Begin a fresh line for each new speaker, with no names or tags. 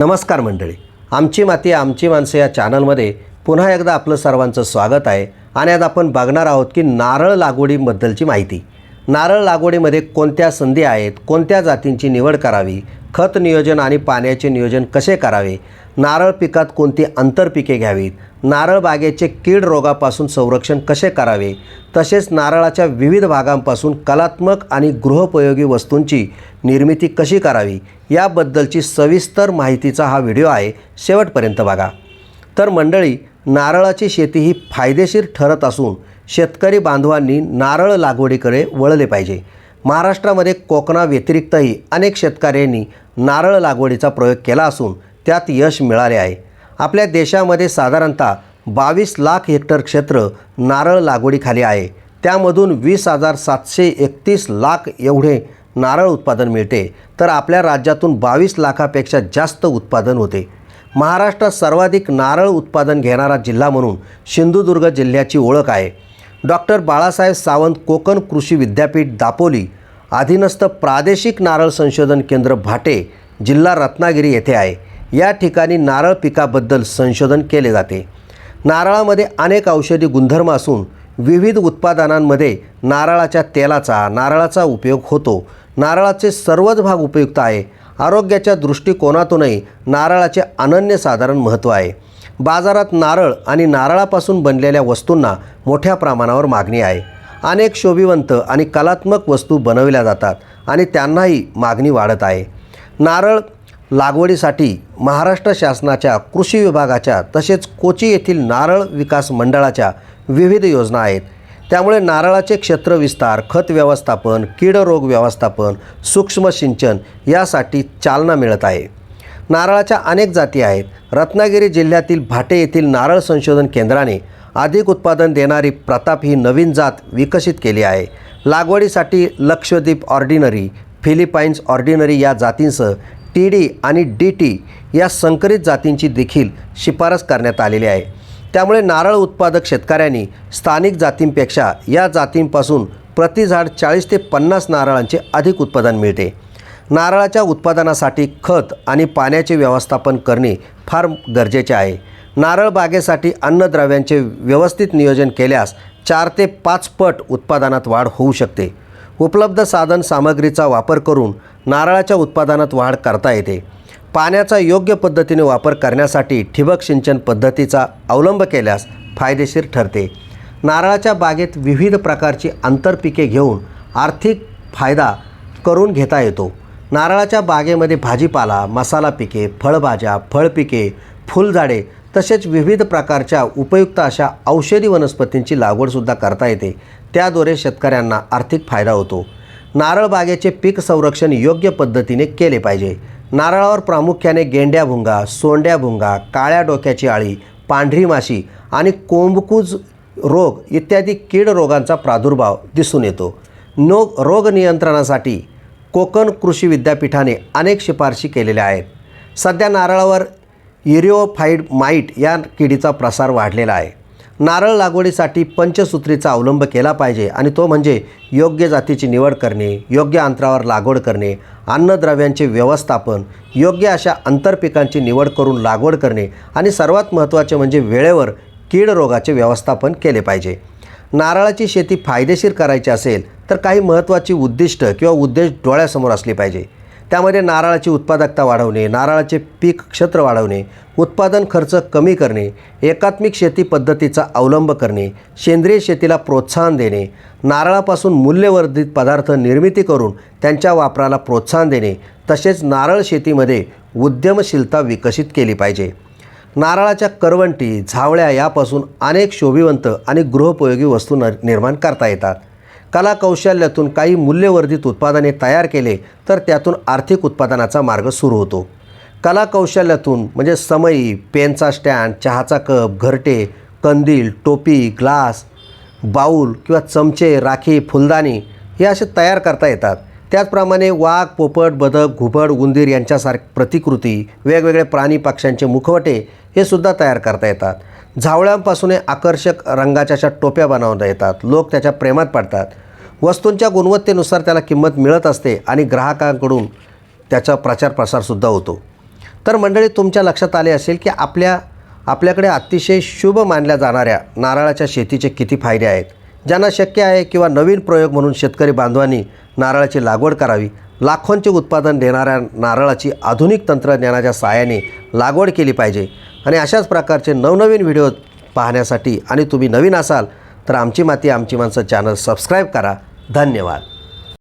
नमस्कार मंडळी, आमची माती आमची माणसं या चॅनलमध्ये पुन्हा एकदा आपलं सर्वांचं स्वागत आहे. आणि आज आपण बघणार आहोत की नारळ लागवडीबद्दलची माहिती. नारळ लागवडीमध्ये कोणत्या संधी आहेत, कोणत्या जातींची निवड करावी, खत नियोजन आणि पाण्याचे नियोजन कसे करावे, नारळ पिकात कोणती आंतरपिके घ्यावीत, नारळ बागेचे कीड रोगापासून संरक्षण कसे करावे, तसेच नारळाच्या विविध भागांपासून कलात्मक आणि गृहोपयोगी वस्तूंची निर्मिती कशी करावी याबद्दलची सविस्तर माहितीचा हा व्हिडिओ आहे. शेवटपर्यंत बघा. तर मंडळी, नारळाची शेती ही फायदेशीर ठरत असून शेतकरी बांधवांनी नारळ लागवडीकडे वळले पाहिजे. महाराष्ट्रामध्ये कोकणाव्यतिरिक्तही अनेक शेतकऱ्यांनी नारळ लागवडीचा प्रयोग केला असून त्यात यश मिळाले आहे. आपल्या देशामध्ये साधारणतः 22 लाख हेक्टर क्षेत्र नारळ लागवडीखाली आहे. त्यामधून 20,731 लाख एवढे नारळ उत्पादन मिळते, तर आपल्या राज्यातून 22 लाखापेक्षा जास्त उत्पादन होते. महाराष्ट्रात सर्वाधिक नारळ उत्पादन घेणारा जिल्हा म्हणून सिंधुदुर्ग जिल्ह्याची ओळख आहे. डॉक्टर बाळासाहेब सावंत कोकण कृषी विद्यापीठ दापोली अधीनस्थ प्रादेशिक नारळ संशोधन केंद्र भाटे, जिल्हा रत्नागिरी येथे आहे. या ठिकाणी नारळ पिकाबद्दल संशोधन केले जाते. नारळामध्ये अनेक औषधी गुणधर्म असून विविध उत्पादनांमध्ये नारळाच्या तेलाचा, नारळाचा उपयोग होतो. नारळाचे सर्वच भाग उपयुक्त आहे. आरोग्याच्या दृष्टिकोनातूनही नारळाचे अनन्यसाधारण महत्त्व आहे. बाजारात नारळ आणि नारळापासून बनलेल्या वस्तूंना मोठ्या प्रमाणावर मागणी आहे. अनेक शोभिवंत आणि कलात्मक वस्तू बनवल्या जातात आणि त्यांनाही मागणी वाढत आहे. नारळ लागवडीसाठी महाराष्ट्र शासनाच्या कृषी विभागाच्या तसेच कोची येथील नारळ विकास मंडळाच्या विविध योजना आहेत. त्यामुळे नारळाचे क्षेत्र विस्तार, खत व्यवस्थापन, कीड रोग व्यवस्थापन, सूक्ष्म सिंचन यासाठी चालना मिळत आहे. नारळाच्या अनेक जाती आहेत. रत्नागिरी जिल्ह्यातील भाटे येथील नारळ संशोधन केंद्राने अधिक उत्पादन देणारी प्रताप ही नवीन जात विकसित केली आहे. लागवडीसाठी लक्षद्वीप ऑर्डिनरी, फिलिपाईन्स ऑर्डिनरी या जातींसह TD आणि DT या संकरित जातींची देखील शिफारस करण्यात आलेली आहे. त्यामुळे नारळ उत्पादक शेतकऱ्यांनी स्थानिक जातींपेक्षा या जातींपासून प्रति झाड 40 ते 50 नारळांचे अधिक उत्पादन मिळते. नारळाच्या उत्पादनासाठी खत आणि पाण्याचे व्यवस्थापन करणे फार गरजेचे आहे. नारळ बागेसाठी अन्नद्रव्यांचे व्यवस्थित नियोजन केल्यास 4 ते 5 पट उत्पादनात वाढ होऊ शकते. उपलब्ध साधन सामग्रीचा वापर करून नारळाच्या उत्पादनात वाढ करता येते. पाण्याचा योग्य पद्धतीने वापर करण्यासाठी ठिबक सिंचन पद्धतीचा अवलंब केल्यास फायदेशीर ठरते. नारळाच्या बागेत विविध प्रकारची आंतरपिके घेऊन आर्थिक फायदा करून घेता येतो. नारळाच्या बागेमध्ये भाजीपाला, मसाला पिके, फळभाज्या, फळपिके, फुलझाडे तसेच विविध प्रकारच्या उपयुक्त अशा औषधी वनस्पतींची लागवडसुद्धा करता येते. त्याद्वारे शेतकऱ्यांना आर्थिक फायदा होतो. नारळ बागेचे पीक संरक्षण योग्य पद्धतीने केले पाहिजे. नारळावर प्रामुख्याने गेंड्याभुंगा, सोंड्याभुंगा, काळ्या डोक्याची आळी, पांढरी माशी आणि कोंबकूज रोग इत्यादी कीड रोगांचा प्रादुर्भाव दिसून येतो. रोग नियंत्रणासाठी कोकण कृषी विद्यापीठाने अनेक शिफारशी केलेल्या आहेत. सध्या नारळावर इरिओफाईड माईट या किडीचा प्रसार वाढलेला आहे. नारळ लागवडीसाठी पंचसूत्रीचा अवलंब केला पाहिजे आणि तो म्हणजे योग्य जातीची निवड करणे, योग्य अंतरावर लागवड करणे, अन्नद्रव्यांचे व्यवस्थापन, योग्य अशा आंतरपिकांची निवड करून लागवड करणे आणि सर्वात महत्त्वाचे म्हणजे वेळेवर कीड रोगाचे व्यवस्थापन केले पाहिजे. नारळाची शेती फायदेशीर करायची असेल तर काही महत्त्वाची उद्दिष्ट किंवा उद्देश डोळ्यासमोर असले पाहिजे. त्यामध्ये नारळाची उत्पादकता वाढवणे, नारळाचे पीक क्षेत्र वाढवणे, उत्पादन खर्च कमी करणे, एकात्मिक शेती पद्धतीचा अवलंब करणे, सेंद्रिय शेतीला प्रोत्साहन देणे, नारळापासून मूल्यवर्धित पदार्थ निर्मिती करून त्यांच्या वापराला प्रोत्साहन देणे, तसेच नारळ शेतीमध्ये उद्यमशीलता विकसित केली पाहिजे. नारळाच्या करवंटी, झावळ्या यापासून अनेक शोभिवंत आणि गृहोपयोगी वस्तू निर्माण करता येतात. कलाकौशल्यातून काही मूल्यवर्धित उत्पादने तयार केले तर त्यातून आर्थिक उत्पादनाचा मार्ग सुरू होतो. कलाकौशल्यातून म्हणजे समई, पेनचा स्टँड, चहाचा कप, घरटे, कंदील, टोपी, ग्लास, बाऊल किंवा चमचे, राखी, फुलदाणी हे असे तयार करता येतात. त्याचप्रमाणे वाघ, पोपट, बदक, घुबड, उंदीर यांच्यासारख्या प्रतिकृती, वेगवेगळे प्राणी पक्ष्यांचे मुखवटे हे सुद्धा तयार करता येतात. झावळ्यांपासून आकर्षक रंगाच्या अशा टोप्या बनवता येतात. लोक त्याच्या प्रेमात पडतात. वस्तूंच्या गुणवत्तेनुसार त्याला किंमत मिळत असते आणि ग्राहकांकडून त्याचा प्रचार प्रसारसुद्धा होतो. तर मंडळी, तुमच्या लक्षात आले असेल की आपल्याकडे अतिशय शुभ मानल्या जाणाऱ्या नारळाच्या शेतीचे किती फायदे आहेत. ज्यांना शक्य आहे किंवा नवीन प्रयोग म्हणून शेतकरी बांधवांनी नारळाची लागवड करावी. लाखोंचे उत्पादन देणाऱ्या नारळाची आधुनिक तंत्रज्ञानाच्या सहाय्याने लागवड केली पाहिजे. आणि अशाच प्रकारचे नवनवीन व्हिडिओ पाहण्यासाठी आणि तुम्ही नवीन असाल तर आमची माती आमची माणसं चॅनल सबस्क्राईब करा. धन्यवाद.